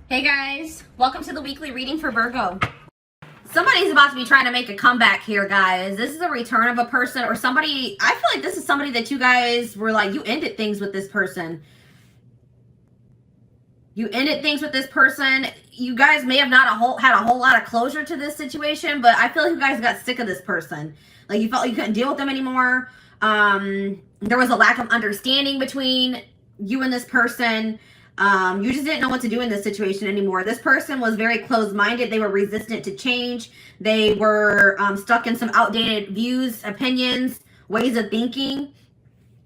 Hey guys, welcome to the weekly reading for Virgo. Somebody's about to be trying to make a comeback here, guys. This is a return of a person or somebody. I feel like this is somebody that you guys were like, you ended things with this person. You ended things with this person. You guys may have not had a whole lot of closure to this situation, but I feel like you guys got sick of this person. Like you felt like you couldn't deal with them anymore. There was a lack of understanding between you and this person. You just didn't know what to do in this situation anymore. This person was very closed-minded. They were resistant to change. They were stuck in some outdated views, opinions, ways of thinking.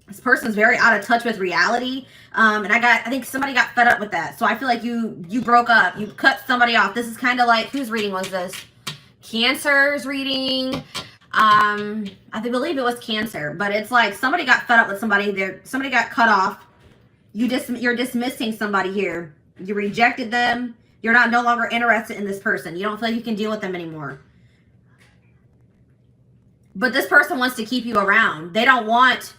This person's very out of touch with reality. And I think somebody got fed up with that. So I feel like you broke up. You cut somebody off. This is kind of like, whose reading was this? Cancer's reading. I believe it was Cancer. But it's like somebody got fed up with somebody. Somebody got cut off. You're dismissing somebody here. You rejected them. You're no longer interested in this person. You don't feel like you can deal with them anymore. But this person wants to keep you around. They don't want...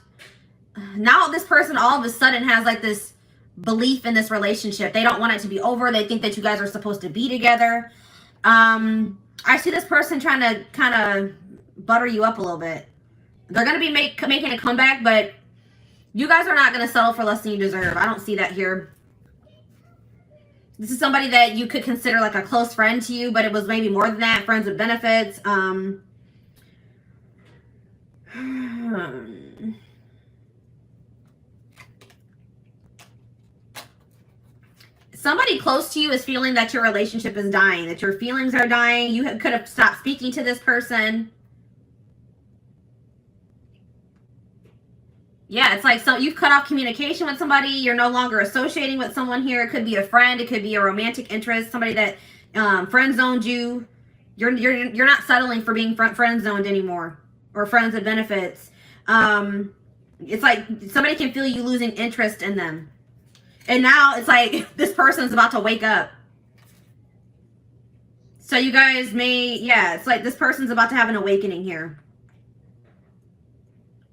Now this person all of a sudden has like this belief in this relationship. They don't want it to be over. They think that you guys are supposed to be together. I see this person trying to kind of butter you up a little bit. They're going to be making a comeback, but you guys are not going to settle for less than you deserve. I don't see that here. This is somebody that you could consider like a close friend to you, but it was maybe more than that. Friends with benefits. Somebody close to you is feeling that your relationship is dying, that your feelings are dying. You could have stopped speaking to this person. Yeah, it's like you've cut off communication with somebody. You're no longer associating with someone here. It could be a friend. It could be a romantic interest. Somebody that friend zoned you. You're not settling for being friend zoned anymore, or friends with benefits. It's like somebody can feel you losing interest in them, and now it's like this person's about to wake up. So you guys may, yeah, it's like this person's about to have an awakening here.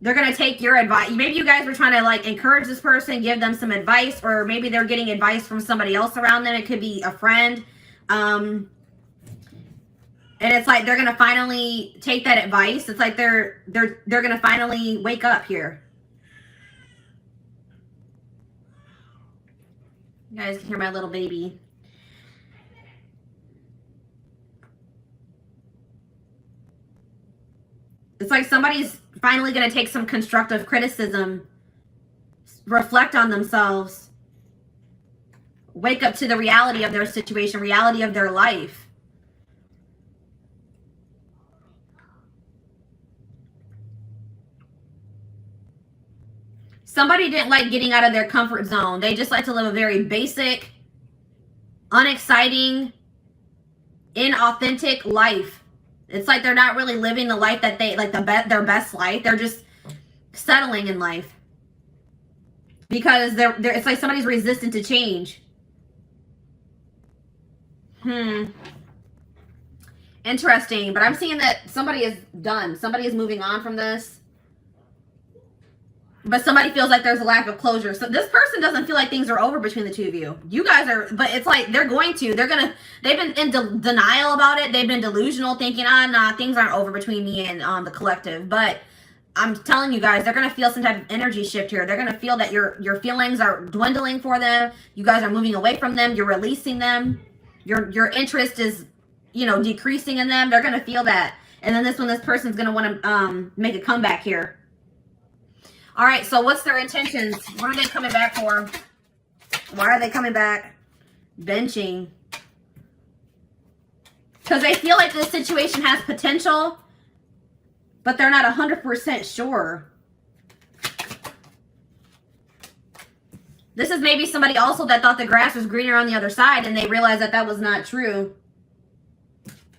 They're going to take your advice. Maybe you guys were trying to like encourage this person, give them some advice, or maybe they're getting advice from somebody else around them. It could be a friend. And it's like they're going to finally take that advice. It's like they're going to finally wake up here. You guys can hear my little baby. It's like somebody's finally going to take some constructive criticism, reflect on themselves, wake up to the reality of their situation, reality of their life. Somebody didn't like getting out of their comfort zone. They just like to live a very basic, unexciting, inauthentic life. It's like they're not really living the life that they like, their best life. They're just settling in life because it's like somebody's resistant to change. Interesting, but I'm seeing that somebody is done. Somebody is moving on from this. But somebody feels like there's a lack of closure. So this person doesn't feel like things are over between the two of you. You guys are, but it's like they've been in denial about it. They've been delusional, thinking, nah, things aren't over between me and the collective. But I'm telling you guys, they're going to feel some type of energy shift here. They're going to feel that your feelings are dwindling for them. You guys are moving away from them. You're releasing them. Your interest is, decreasing in them. They're going to feel that. And then this person's going to want to make a comeback here. All right, so what's their intentions? What are they coming back for? Why are they coming back? Benching. Because they feel like this situation has potential, but they're not 100% sure. This is maybe somebody also that thought the grass was greener on the other side, and they realized that was not true.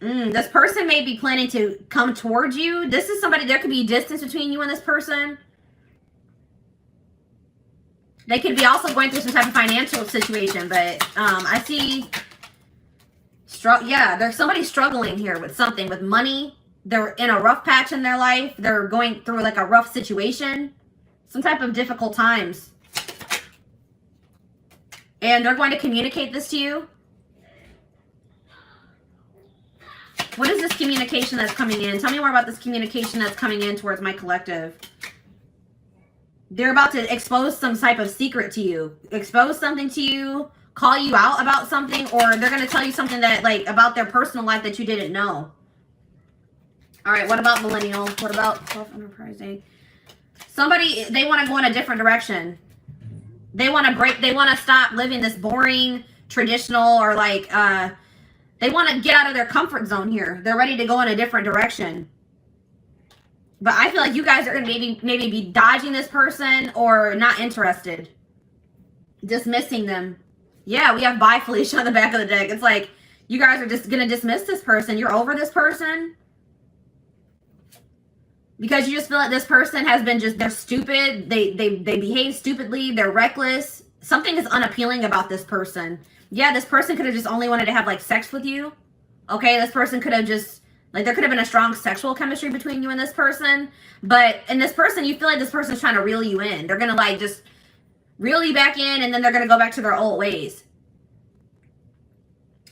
This person may be planning to come towards you. This is somebody, there could be distance between you and this person. They could be also going through some type of financial situation, but I see, there's somebody struggling here with something, with money. They're in a rough patch in their life. They're going through like a rough situation, some type of difficult times. And they're going to communicate this to you. What is this communication that's coming in? Tell me more about this communication that's coming in towards my collective. They're about to expose some type of secret to you. Expose something to you. Call you out about something. Or they're going to tell you something that, like, about their personal life that you didn't know. All right, what about millennial? What about self-enterprising? Somebody, they want to go in a different direction. They want to break, they want to stop living this boring, traditional, or like, they want to get out of their comfort zone here. They're ready to go in a different direction. But I feel like you guys are going to maybe be dodging this person or not interested. Dismissing them. Yeah, we have bye Felicia on the back of the deck. It's like, you guys are just going to dismiss this person. You're over this person. Because you just feel like this person has been just, they're stupid. They behave stupidly. They're reckless. Something is unappealing about this person. Yeah, this person could have just only wanted to have, like, sex with you. Okay, this person could have just, like, there could have been a strong sexual chemistry between you and this person. But in this person, you feel like this person's trying to reel you in. They're going to, like, just reel you back in, and then they're going to go back to their old ways.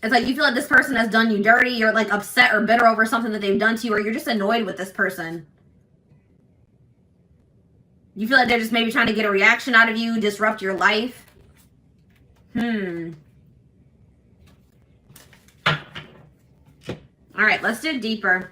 It's like you feel like this person has done you dirty. You're, like, upset or bitter over something that they've done to you, or you're just annoyed with this person. You feel like they're just maybe trying to get a reaction out of you, disrupt your life. All right, let's dig deeper.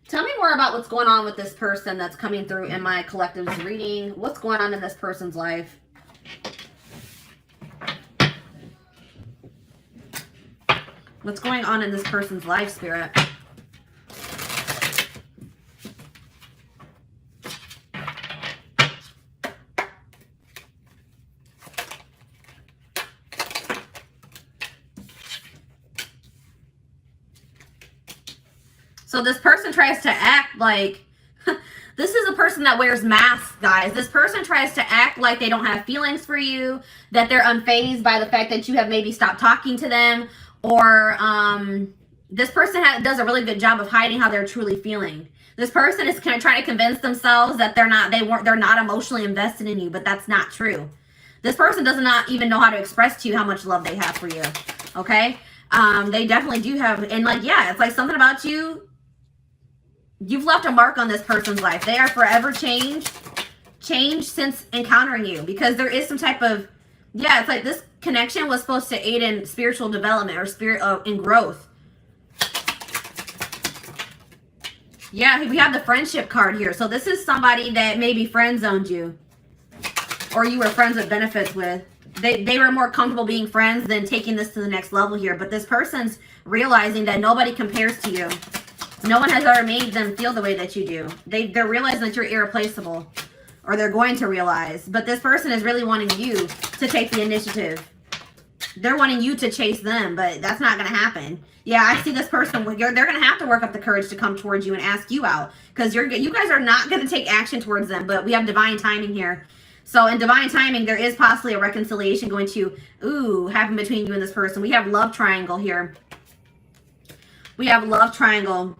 Tell me more about what's going on with this person that's coming through in my collective's reading. What's going on in this person's life? What's going on in this person's life, Spirit? So this person tries to act like, this is a person that wears masks, guys. This person tries to act like they don't have feelings for you, that they're unfazed by the fact that you have maybe stopped talking to them, or this person does a really good job of hiding how they're truly feeling. This person is kind of trying to convince themselves that they're not emotionally invested in you, but that's not true. This person does not even know how to express to you how much love they have for you. Okay? They definitely do have, and like, yeah, it's like something about you. You've left a mark on this person's life. They are forever changed since encountering you, because there is some type of, yeah, it's like this connection was supposed to aid in spiritual development or in growth. Yeah, we have the friendship card here. So this is somebody that maybe friend zoned you, or you were friends with benefits with. They were more comfortable being friends than taking this to the next level here. But this person's realizing that nobody compares to you. No one has ever made them feel the way that you do. They're realizing that you're irreplaceable, or they're going to realize. But this person is really wanting you to take the initiative. They're wanting you to chase them, but that's not going to happen. Yeah, I see this person. They're going to have to work up the courage to come towards you and ask you out, because you guys are not going to take action towards them. But we have divine timing here. So in divine timing, there is possibly a reconciliation going to happen between you and this person. We have love triangle here. We have love triangle.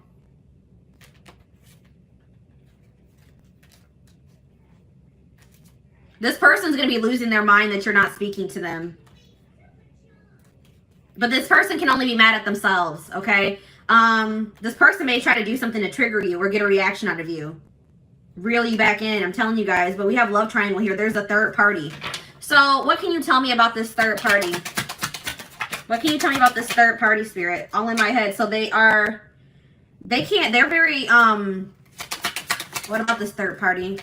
This person's going to be losing their mind that you're not speaking to them. But this person can only be mad at themselves, okay? This person may try to do something to trigger you or get a reaction out of you. Reel you back in, I'm telling you guys. But we have love triangle here. There's a third party. So what can you tell me about this third party? What can you tell me about this third party, Spirit? All in my head. So they're very, what about this third party?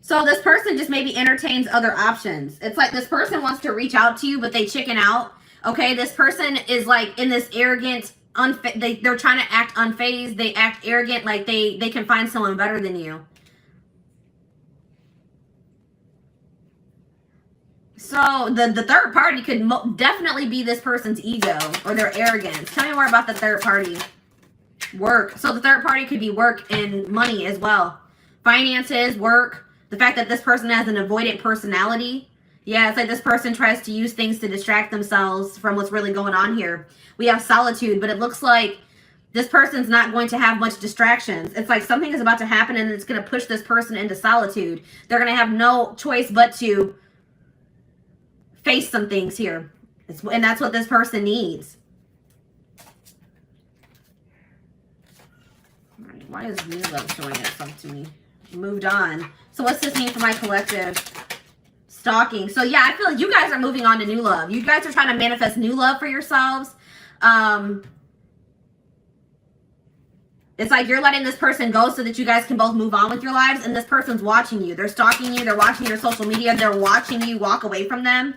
So this person just maybe entertains other options. It's like this person wants to reach out to you, but they chicken out. Okay, this person is like in this arrogant, they're trying to act unfazed. They act arrogant, like they can find someone better than you. So the third party could definitely be this person's ego or their arrogance. Tell me more about the third party. Work. So the third party could be work and money as well. Finances, work. The fact that this person has an avoidant personality. Yeah, it's like this person tries to use things to distract themselves from what's really going on here. We have solitude, but it looks like this person's not going to have much distractions. It's like something is about to happen and it's going to push this person into solitude. They're going to have no choice but to face some things here. And that's what this person needs. All right, why is new love showing itself to me? Moved on. So what's this mean for my collective? Stalking. So yeah, I feel like you guys are moving on to new love. You guys are trying to manifest new love for yourselves. It's like you're letting this person go so that you guys can both move on with your lives, and this person's watching you. They're stalking you. They're watching your social media. They're watching you walk away from them.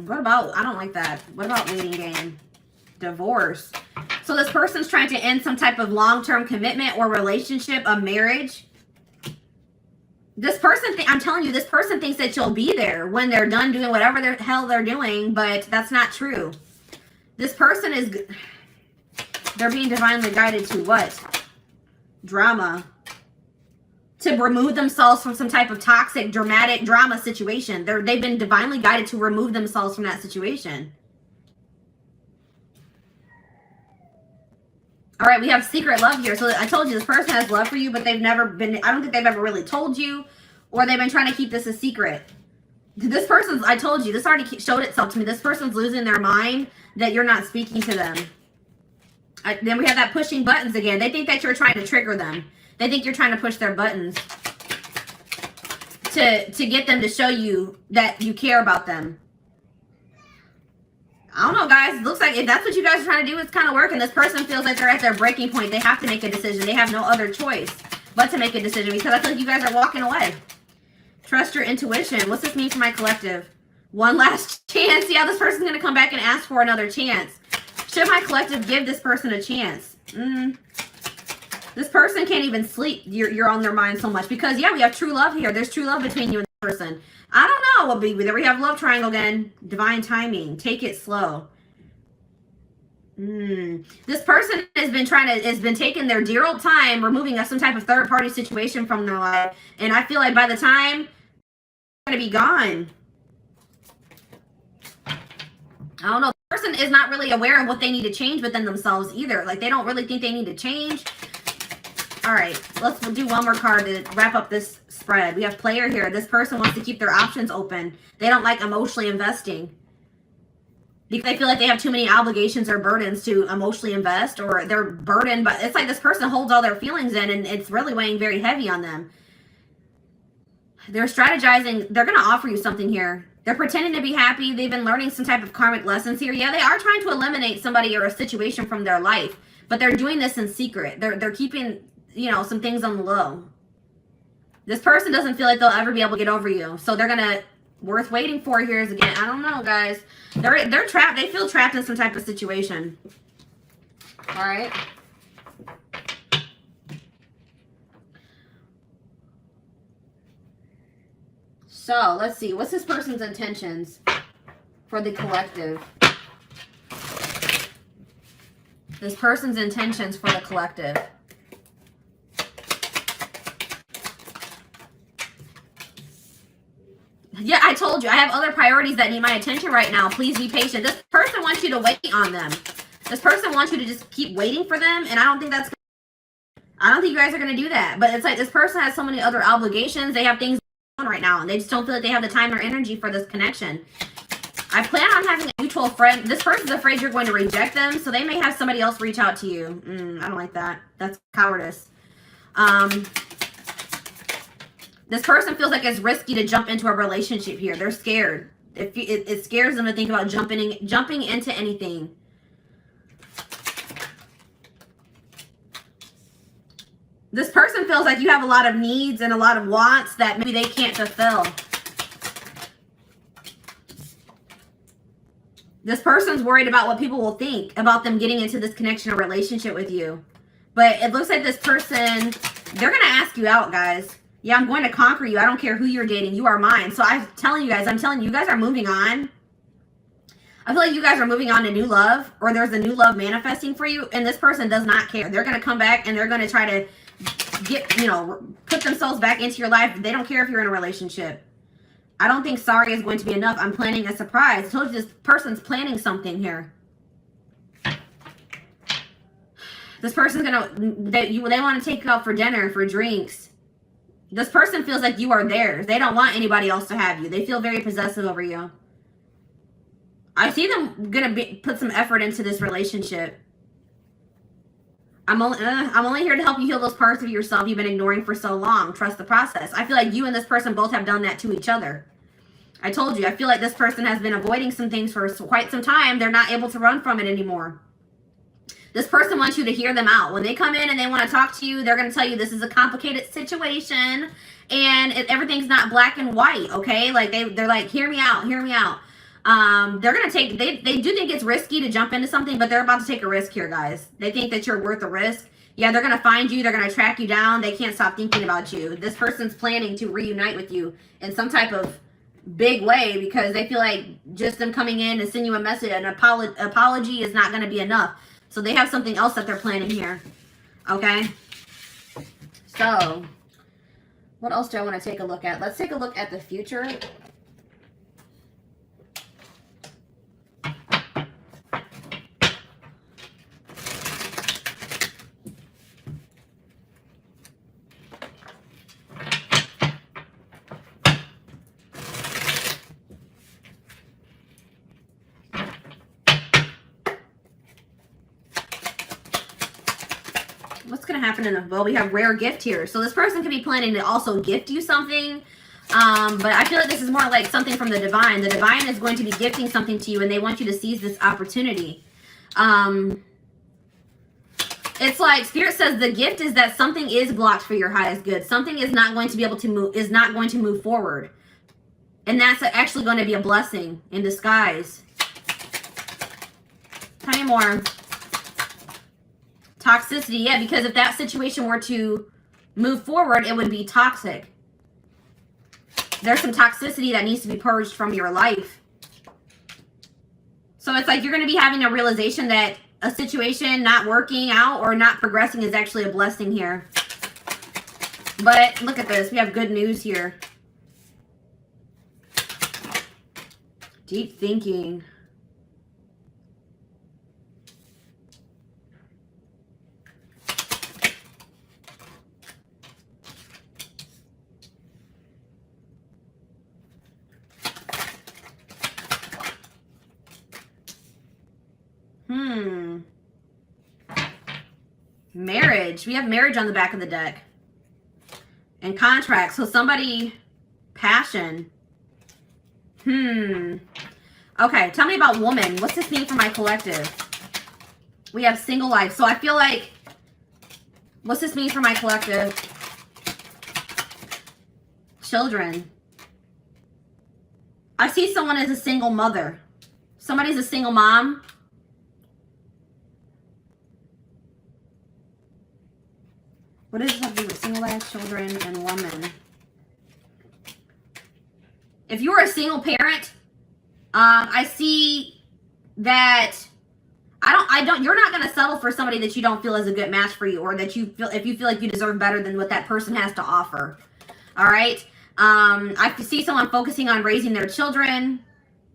What about, I don't like that. What about waiting game? Divorce. So this person's trying to end some type of long-term commitment or relationship, a marriage. This person, I'm telling you, this person thinks that you'll be there when they're done doing whatever the hell they're doing, but that's not true. This person is, they're being divinely guided to what? Drama. To remove themselves from some type of toxic, dramatic drama situation. They've been divinely guided to remove themselves from that situation. All right, we have secret love here. So I told you this person has love for you, but they've never been, I don't think they've ever really told you, or they've been trying to keep this a secret. This person's, I told you, this already showed itself to me. This person's losing their mind that you're not speaking to them. Then we have that pushing buttons again. They think that you're trying to trigger them. They think you're trying to push their buttons to get them to show you that you care about them. I don't know, guys. It looks like if that's what you guys are trying to do, it's kind of working. This person feels like they're at their breaking point. They have to make a decision. They have no other choice but to make a decision because I feel like you guys are walking away. Trust your intuition. What's this mean for my collective? One last chance. Yeah, this person's going to come back and ask for another chance. Should my collective give this person a chance? This person can't even sleep. You're on their mind so much because, yeah, we have true love here. There's true love between you and the person. I don't know what be there. We have love triangle again. Divine timing. Take it slow. This person has been taking their dear old time removing some type of third party situation from their life. And I feel like by the time they're going to be gone. I don't know. The person is not really aware of what they need to change within themselves either. Like they don't really think they need to change. All right, let's do one more card to wrap up this spread. We have player here. This person wants to keep their options open. They don't like emotionally investing. Because they feel like they have too many obligations or burdens to emotionally invest, or they're burdened, but it's like this person holds all their feelings in and it's really weighing very heavy on them. They're strategizing. They're going to offer you something here. They're pretending to be happy. They've been learning some type of karmic lessons here. Yeah, they are trying to eliminate somebody or a situation from their life, but they're doing this in secret. They're keeping, you know, some things on the low. This person doesn't feel like they'll ever be able to get over you. So they're going to, worth waiting for here is again, I don't know, guys. They're trapped. They feel trapped in some type of situation. All right. So let's see. What's this person's intentions for the collective? This person's intentions for the collective. Yeah, I told you. I have other priorities that need my attention right now. Please be patient. This person wants you to wait on them. This person wants you to just keep waiting for them, and I don't think that's... I don't think you guys are going to do that. But it's like this person has so many other obligations. They have things going on right now, and they just don't feel like they have the time or energy for this connection. I plan on having a mutual friend. This person's afraid you're going to reject them, so they may have somebody else reach out to you. I don't like that. That's cowardice. This person feels like it's risky to jump into a relationship here. They're scared. It scares them to think about jumping into anything. This person feels like you have a lot of needs and a lot of wants that maybe they can't fulfill. This person's worried about what people will think about them getting into this connection or relationship with you. But it looks like this person, they're going to ask you out, guys. Yeah, I'm going to conquer you. I don't care who you're dating. You are mine. So I'm telling you guys are moving on. I feel like you guys are moving on to new love, or there's a new love manifesting for you, and this person does not care. They're going to come back and they're going to try to get, you know, put themselves back into your life. They don't care if you're in a relationship. I don't think sorry is going to be enough. I'm planning a surprise. I told you this person's planning something here. This person's they want to take you out for dinner, for drinks. This person feels like you are theirs. They don't want anybody else to have you. They feel very possessive over you. I see them gonna put some effort into this relationship. I'm only here to help you heal those parts of yourself you've been ignoring for so long. Trust the process. I feel like you and this person both have done that to each other. I told you, I feel like this person has been avoiding some things for quite some time. They're not able to run from it anymore. This person wants you to hear them out. When they come in and they want to talk to you, they're going to tell you this is a complicated situation and everything's not black and white, okay? Like they're like, hear me out, hear me out. They're going to take, they do think it's risky to jump into something, but they're about to take a risk here, guys. They think that you're worth the risk. Yeah, they're going to find you. They're going to track you down. They can't stop thinking about you. This person's planning to reunite with you in some type of big way because they feel like just them coming in and sending you a message, an apology is not going to be enough. So they have something else that they're planning here. Okay? So, what else do I want to take a look at? Let's take a look at the future. What's going to happen in the, well, we have rare gift here. So this person could be planning to also gift you something. But I feel like this is more like something from the divine. The divine is going to be gifting something to you and they want you to seize this opportunity. It's like Spirit says the gift is that something is blocked for your highest good. Something is not going to be able to move, is not going to move forward. And that's actually going to be a blessing in disguise. Tell me more. Toxicity, yeah, because if that situation were to move forward, it would be toxic. There's some toxicity that needs to be purged from your life. So it's like you're going to be having a realization that a situation not working out or not progressing is actually a blessing here. But look at this. We have good news here. Deep thinking. Marriage. We have marriage on the back of the deck. And contract. So somebody, passion. Okay, tell me about woman. What's this mean for my collective? We have single life. So I feel like, what's this mean for my collective? Children. I see someone as a single mother. Somebody's a single mom. What does this have to do with single life, children, and woman? If you're a single parent, I see that you're not going to settle for somebody that you don't feel is a good match for you, or that you feel, if you feel like you deserve better than what that person has to offer. All right. I see someone focusing on raising their children.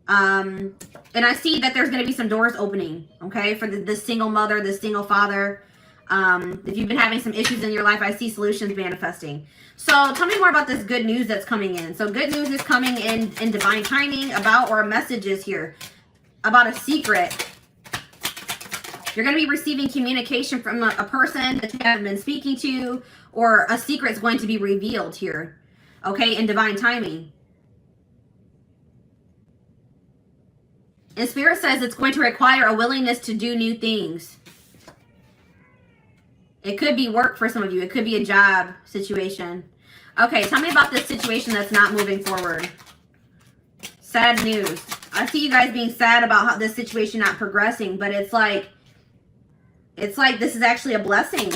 And I see that there's going to be some doors opening, okay, for the single mother, the single father. If you've been having some issues in your life, I see solutions manifesting. So tell me more about this good news that's coming in. So good news is coming in divine timing about, or messages here about a secret. You're going to be receiving communication from a person that you haven't been speaking to, or a secret is going to be revealed here, okay, in divine timing. And Spirit says it's going to require a willingness to do new things. It could be work for some of you. It could be a job situation. Okay, tell me about this situation that's not moving forward. Sad news. I see you guys being sad about how this situation not progressing, but it's like this is actually a blessing.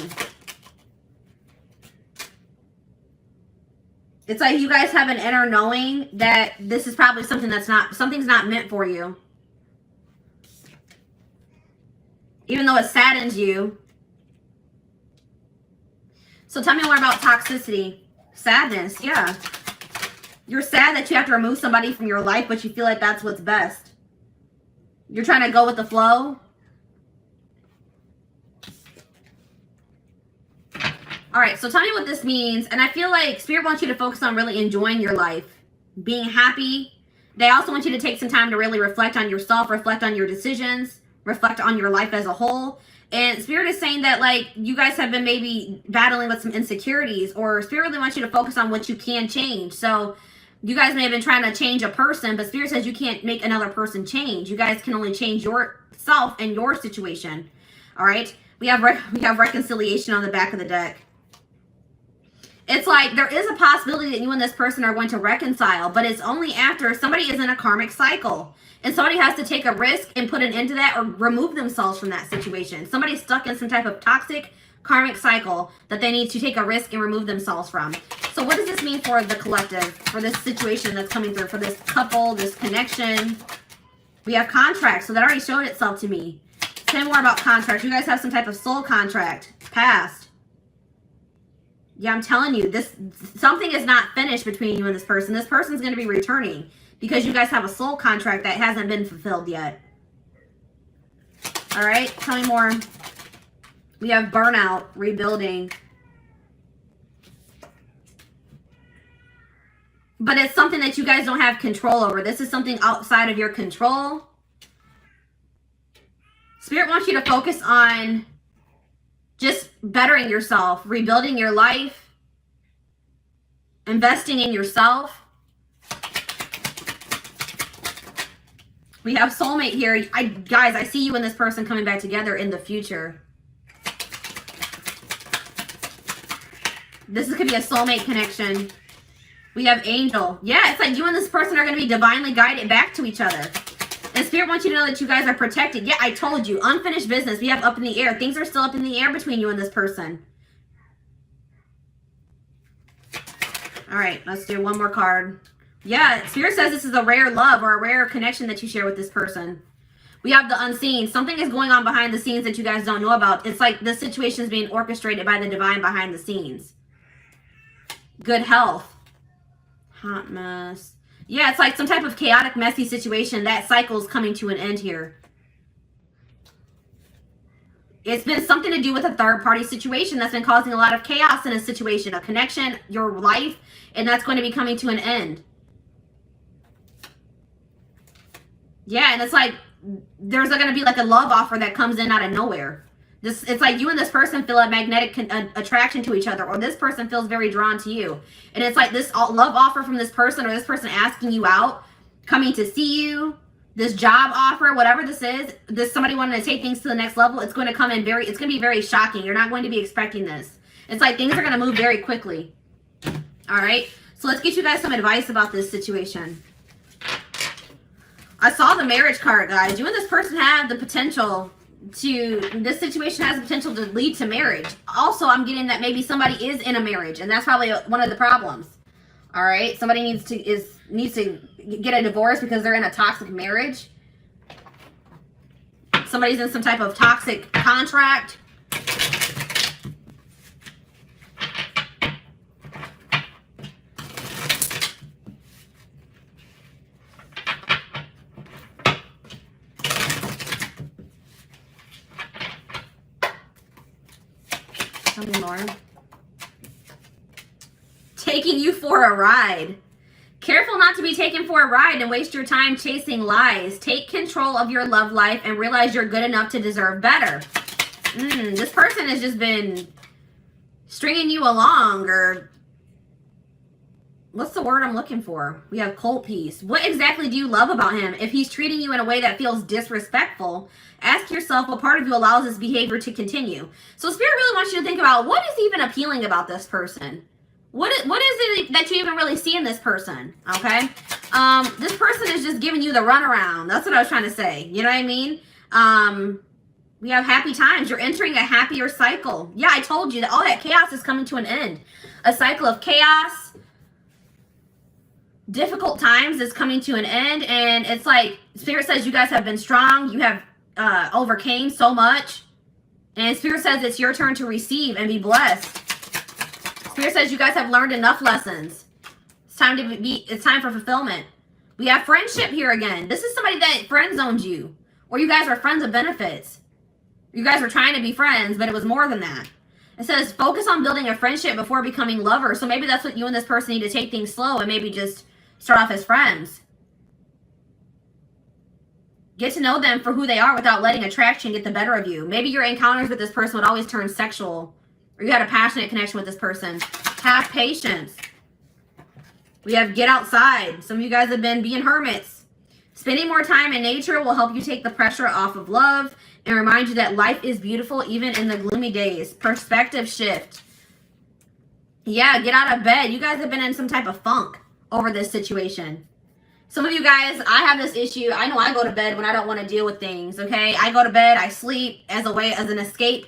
It's like you guys have an inner knowing that this is probably something that's not, something's not meant for you. even though it saddens you. So tell me more about toxicity. Sadness, yeah. You're sad that you have to remove somebody from your life, but you feel like that's what's best. You're trying to go with the flow. All right, so tell me what this means. And I feel like Spirit wants you to focus on really enjoying your life, being happy. They also want you to take some time to really reflect on yourself, reflect on your decisions, reflect on your life as a whole. And Spirit is saying that, like, you guys have been maybe battling with some insecurities, or Spirit really wants you to focus on what you can change. So you guys may have been trying to change a person, but Spirit says you can't make another person change. You guys can only change yourself and your situation. All right? We have reconciliation on the back of the deck. It's like there is a possibility that you and this person are going to reconcile, but it's only after somebody is in a karmic cycle. And somebody has to take a risk and put an end to that or remove themselves from that situation. Somebody's stuck in some type of toxic karmic cycle that they need to take a risk and remove themselves from. So what does this mean for the collective, for this situation that's coming through, for this couple, this connection? We have contracts, so that already showed itself to me. Say more about contracts. You guys have some type of soul contract, past. Yeah, I'm telling you, something is not finished between you and this person. This person's going to be returning because you guys have a soul contract that hasn't been fulfilled yet. All right, tell me more. We have burnout, rebuilding. But it's something that you guys don't have control over. This is something outside of your control. Spirit wants you to focus on just bettering yourself, rebuilding your life, investing in yourself. We have soulmate here. Guys, I see you and this person coming back together in the future. This could be a soulmate connection. We have angel. Yeah, it's like you and this person are going to be divinely guided back to each other. And Spirit wants you to know that you guys are protected. Yeah, I told you. Unfinished business. We have up in the air. Things are still up in the air between you and this person. All right, let's do one more card. Yeah, Spirit says this is a rare love or a rare connection that you share with this person. We have the unseen. Something is going on behind the scenes that you guys don't know about. It's like this situation is being orchestrated by the divine behind the scenes. Good health. Hot mess. Yeah, it's like some type of chaotic, messy situation. That cycle is coming to an end here. It's been something to do with a third-party situation that's been causing a lot of chaos in a situation, a connection, your life, and that's going to be coming to an end. Yeah, and it's like there's going to be like a love offer that comes in out of nowhere. It's like you and this person feel a magnetic attraction to each other, or this person feels very drawn to you. And it's like this love offer from this person, or this person asking you out, coming to see you, this job offer, whatever this is, somebody wanting to take things to the next level. It's going to come in it's going to be very shocking. You're not going to be expecting this. It's like things are going to move very quickly. All right. So let's get you guys some advice about this situation. I saw the marriage card, guys. You and this person have the potential this situation has the potential to lead to marriage. Also, I'm getting that maybe somebody is in a marriage, and that's probably one of the problems. All right, somebody needs to get a divorce because they're in a toxic marriage. Somebody's in some type of toxic contract. More. Taking you for a ride. Careful not to be taken for a ride and waste your time chasing lies. Take control of your love life and realize you're good enough to deserve better. This person has just been stringing you along, or what's the word I'm looking for? We have cold peace. What exactly do you love about him? If he's treating you in a way that feels disrespectful, ask yourself what part of you allows this behavior to continue. So Spirit really wants you to think about what is even appealing about this person. What is it that you even really see in this person? Okay. This person is just giving you the runaround. That's what I was trying to say. You know what I mean? We have happy times. You're entering a happier cycle. Yeah, I told you that all that chaos is coming to an end. A cycle of chaos, difficult times is coming to an end. And it's like Spirit says you guys have been strong. You have overcame so much. And Spirit says it's your turn to receive and be blessed. Spirit says you guys have learned enough lessons. It's time for fulfillment. We have friendship here again. This is somebody that friend zoned you. Or you guys are friends of benefits. You guys were trying to be friends, but it was more than that. It says focus on building a friendship before becoming lovers. So maybe that's what you and this person need to take things slow and maybe just start off as friends. Get to know them for who they are without letting attraction get the better of you. Maybe your encounters with this person would always turn sexual. Or you had a passionate connection with this person. Have patience. We have get outside. Some of you guys have been being hermits. Spending more time in nature will help you take the pressure off of love and remind you that life is beautiful even in the gloomy days. Perspective shift. Yeah, get out of bed. You guys have been in some type of funk over this situation. Some of you guys, I have this issue. I know I go to bed when I don't want to deal with things, okay? I go to bed, I sleep as an escape.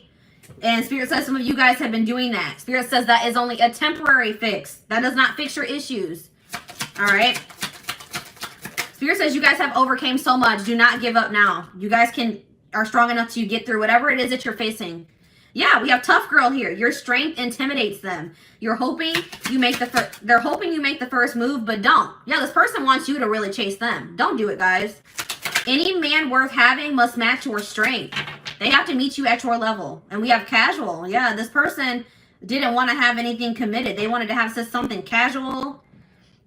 And Spirit says some of you guys have been doing that. Spirit says that is only a temporary fix. That does not fix your issues. All right? Spirit says you guys have overcame so much. Do not give up now. You guys are strong enough to get through whatever it is that you're facing. Yeah, we have tough girl here. Your strength intimidates them. You're hoping you make they're hoping you make the first move, but don't. Yeah, this person wants you to really chase them. Don't do it, guys. Any man worth having must match your strength. They have to meet you at your level. And we have casual. Yeah, this person didn't want to have anything committed. They wanted to have something casual.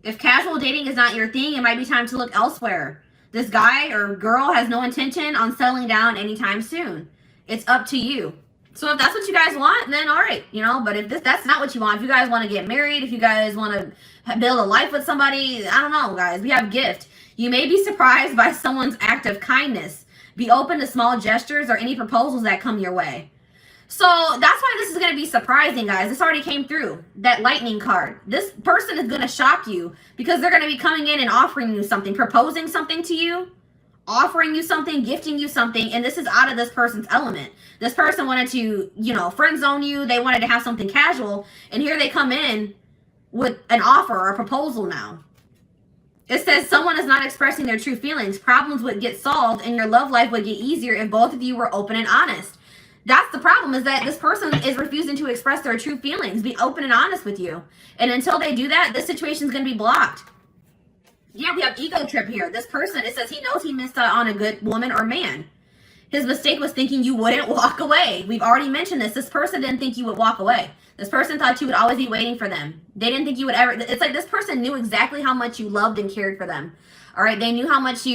If casual dating is not your thing, it might be time to look elsewhere. This guy or girl has no intention on settling down anytime soon. It's up to you. So if that's what you guys want, then all right, you know, but if that's not what you want, if you guys want to get married, if you guys want to build a life with somebody, I don't know, guys, we have gift. You may be surprised by someone's act of kindness. Be open to small gestures or any proposals that come your way. So that's why this is going to be surprising, guys. This already came through, that lightning card. This person is going to shock you because they're going to be coming in and offering you something, proposing something to you, offering you something, gifting you something, and this is out of this person's element. This person wanted to, you know, friend zone you. They wanted to have something casual, and here they come in with an offer or a proposal now. It says someone is not expressing their true feelings. Problems would get solved, and your love life would get easier if both of you were open and honest. That's the problem, is that this person is refusing to express their true feelings, be open and honest with you. And until they do that, this situation is going to be blocked. Yeah, we have ego trip here. This person, it says he knows he missed out on a good woman or man. His mistake was thinking you wouldn't walk away. We've already mentioned this. This person didn't think you would walk away. This person thought you would always be waiting for them. They didn't think you would ever. It's like this person knew exactly how much you loved and cared for them. All right, they knew how much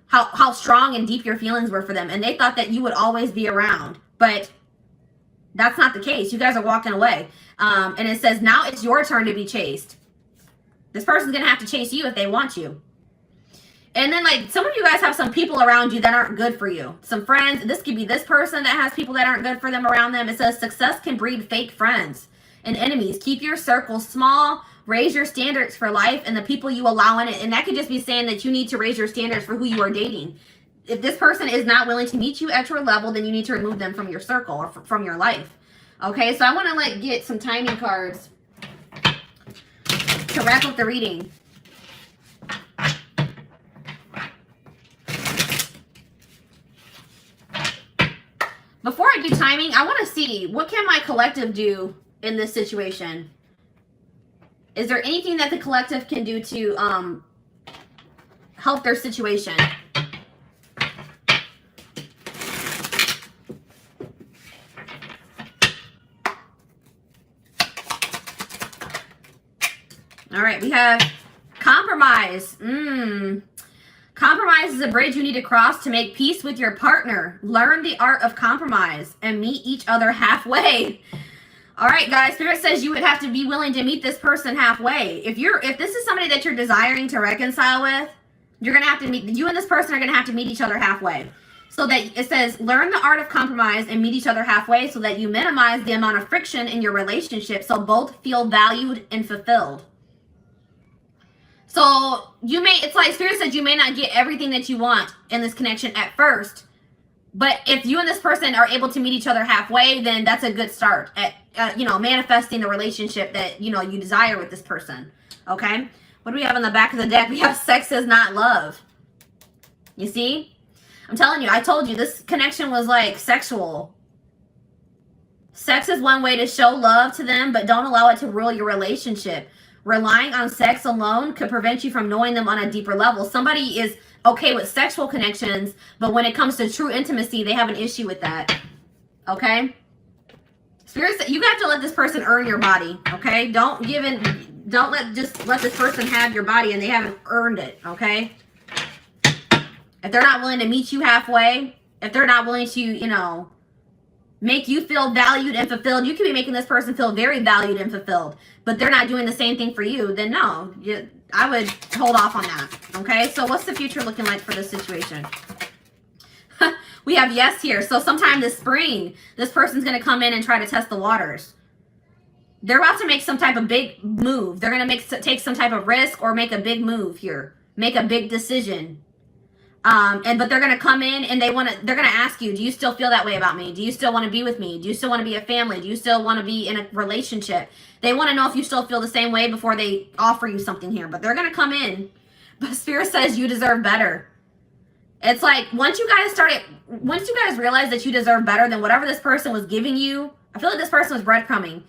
how strong and deep your feelings were for them, and they thought that you would always be around. But that's not the case. You guys are walking away. And it says now it's your turn to be chased. This person's going to have to chase you if they want you. And then, like, some of you guys have some people around you that aren't good for you. Some friends. This could be this person that has people that aren't good for them around them. It says success can breed fake friends and enemies. Keep your circle small. Raise your standards for life and the people you allow in it. And that could just be saying that you need to raise your standards for who you are dating. If this person is not willing to meet you at your level, then you need to remove them from your circle or from your life. Okay, so I want to, like, get some timing cards to wrap up the reading. Before I do timing, I want to see, what can my collective do in this situation? Is there anything that the collective can do to help their situation? All right, we have compromise. Compromise is a bridge you need to cross to make peace with your partner. Learn the art of compromise and meet each other halfway. All right, guys, Spirit says you would have to be willing to meet this person halfway. If this is somebody that you're desiring to reconcile with, you're going to have to meet, you and this person are going to have to meet each other halfway. So that it says, learn the art of compromise and meet each other halfway so that you minimize the amount of friction in your relationship so both feel valued and fulfilled. So it's like Spirit said, you may not get everything that you want in this connection at first, but if you and this person are able to meet each other halfway, then that's a good start at, manifesting the relationship that, you desire with this person. Okay. What do we have on the back of the deck? We have sex is not love. You see? I'm telling you, I told you this connection was like sexual. Sex is one way to show love to them, but don't allow it to rule your relationship. Relying on sex alone could prevent you from knowing them on a deeper level. Somebody is okay with sexual connections, but when it comes to true intimacy, they have an issue with that. Okay? Spirits, you have to let this person earn your body. Okay? Don't let this person have your body and they haven't earned it. Okay? If they're not willing to meet you halfway, if they're not willing to, you know, make you feel valued and fulfilled, you could be making this person feel very valued and fulfilled, but they're not doing the same thing for you, then no, I would hold off on that. Okay, so what's the future looking like for this situation? We have yes here. So sometime this spring, this person's going to come in and try to test the waters. They're about to make some type of big move. They're going to take some type of risk or make a big move here, make a big decision. But they're going to come in and they're going to ask you, do you still feel that way about me? Do you still want to be with me? Do you still want to be a family? Do you still want to be in a relationship? They want to know if you still feel the same way before they offer you something here, but they're going to come in. But Spirit says you deserve better. It's like, once you guys realize that you deserve better than whatever this person was giving you, I feel like this person was breadcrumbing.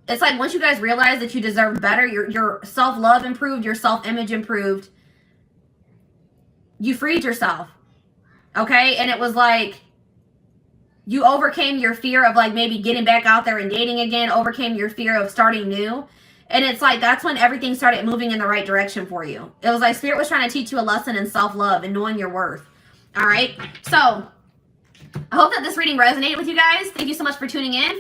It's like, once you guys realize that you deserve better, your self-love improved, your self-image improved, you freed yourself, okay? And it was like, you overcame your fear of like maybe getting back out there and dating again, overcame your fear of starting new. And it's like, that's when everything started moving in the right direction for you. It was like Spirit was trying to teach you a lesson in self-love and knowing your worth. All right? So I hope that this reading resonated with you guys. Thank you so much for tuning in.